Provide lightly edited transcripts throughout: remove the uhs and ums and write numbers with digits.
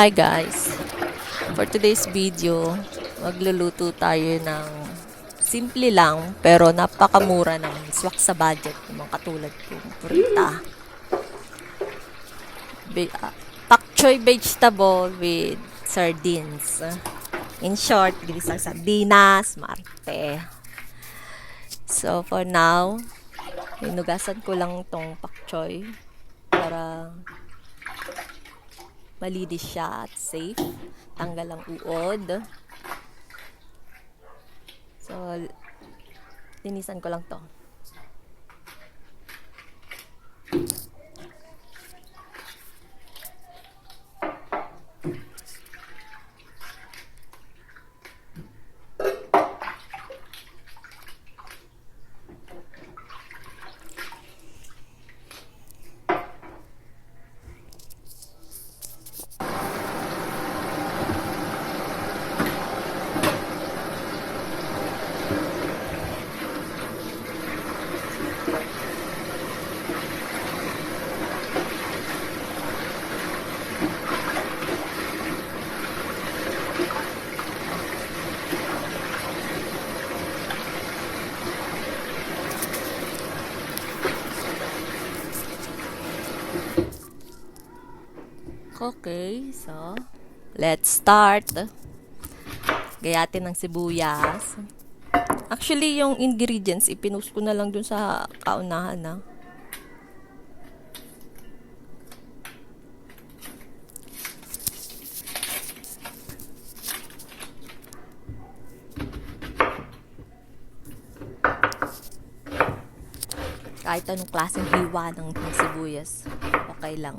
Hi guys! For today's video, magluluto tayo ng simple lang pero napakamura ng swak sa budget ng mga katulad kong purita. Pak choy vegetable with sardines. In short, ginisang sardinas, marte. So for now, hinugasan ko lang tong pak choy para malinis siya at safe. Tanggal ang uod. So, linisan ko lang to. Okay, so let's start. Gayatin ng sibuyas. Actually, yung ingredients ipinost ko na lang dun sa kaunahan na. Kahit anong klaseng hiwa ng sibuyas, okay lang.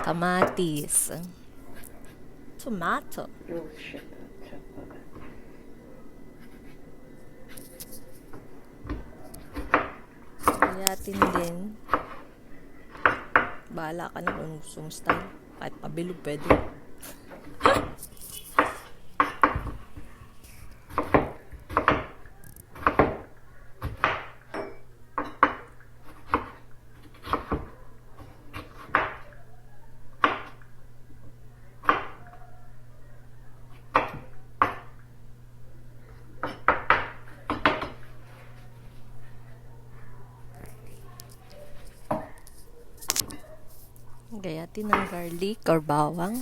Kamatis. Tomato. Gayatin din. Bahala ka na kung gusto mo style. Kahit pabilog pwede. Gayatin ng garlic or bawang.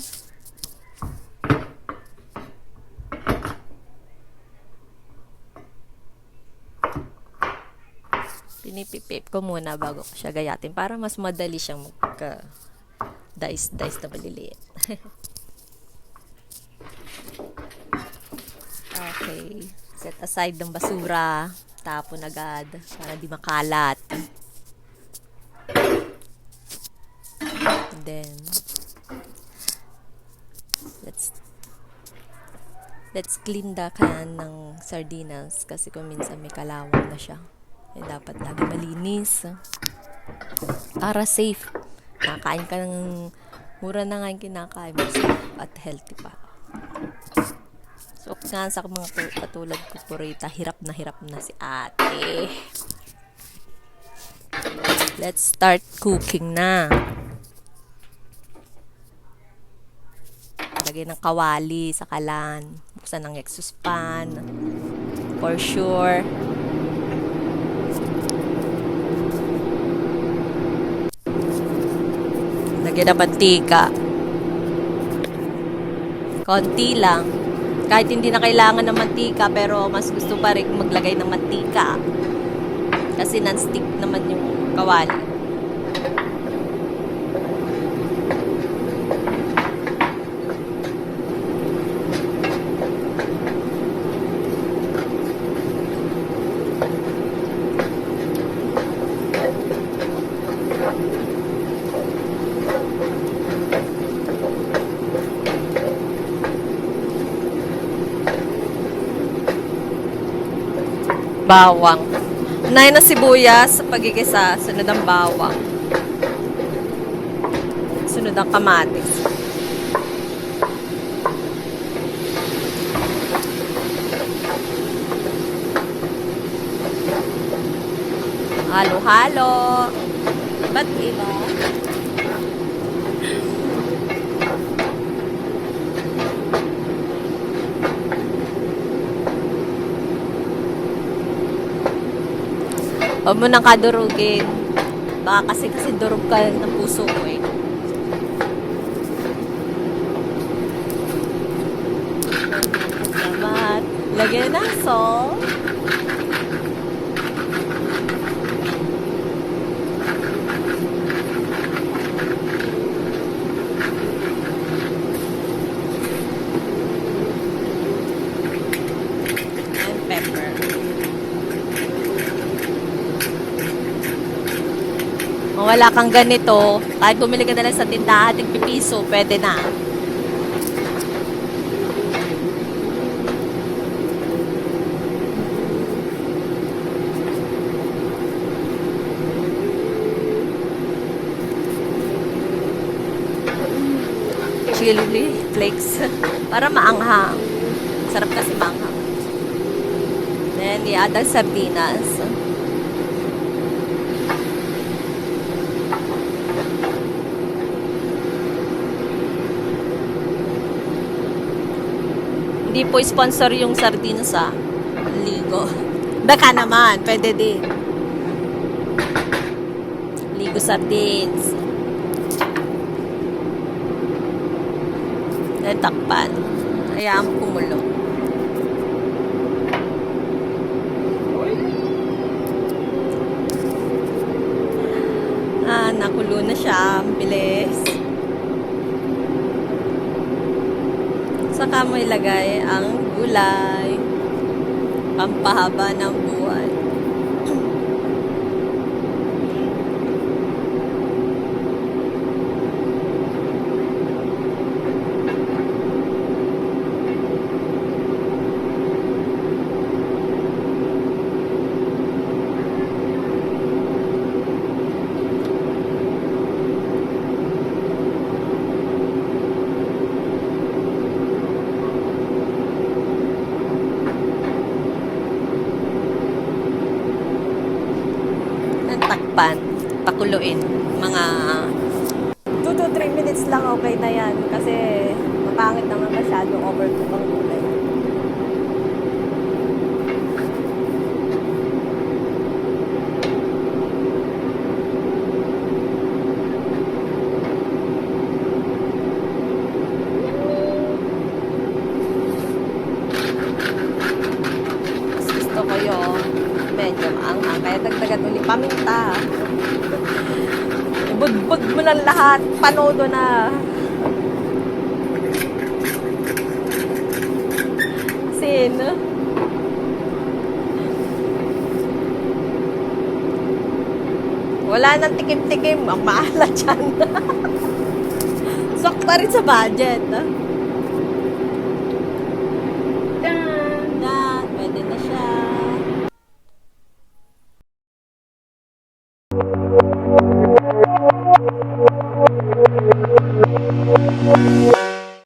Pinipipip ko muna bago ko siya gayatin para mas madali siyang magka-dice na maliliit. Okay. Set aside ng basura. Tapon agad para di makalat. Then let's clean the can ng sardinas kasi kung minsan may kalawang na siya. Dapat lagi malinis para safe. Nakain ka ng mura na nga yung kinakain mo, safe at healthy pa. So nga sa mga katulad ko purita, hirap na si ate. Let's start cooking na. Lagay ng kawali sa kalan. Buksan ng exhaust fan. For sure. Lagay ng mantika. Konti lang. Kahit hindi na kailangan ng mantika, pero mas gusto pa rin maglagay ng mantika. Kasi non-stick naman yung kawali. Bawang. Unahin na sibuyas sa pagigisa, sunod ang bawang. Sunod ang kamatis. Halo-halo. Ba't iba? Huwag mo nang kadurugin. Baka kasi durog ka ng puso ko eh. Salamat. Lagyan ng salt. And pepper. Kung wala kang ganito, kahit bumili ka na lang sa tindahan, tig-piso, pwede na. Chili flakes. Para maanghang. Sarap kasi maanghang. Then, i-add ang sardinas. Hindi po sponsor yung sardinas Ligo. Baka naman, pwede din. Ligo sardines. Then takpan. Hayaan mo kumulo. Nakulo na siya. Bilis. Saka mo ilagay ang gulay. Pampahaba ng buhay. Takpan, pakuluin. Mga 2 to 3 minutes lang okay na yan. Kasi mapangit naman masyado overcook ang gulay. Mas gusto ko yung medyo maanghang. Kaya dagdagan ulit paminta. Budbud mo lang lahat. Panodo na. Sin. Wala nang tikim-tikim. Ang maalat dyan. Sok pa rin sa budget.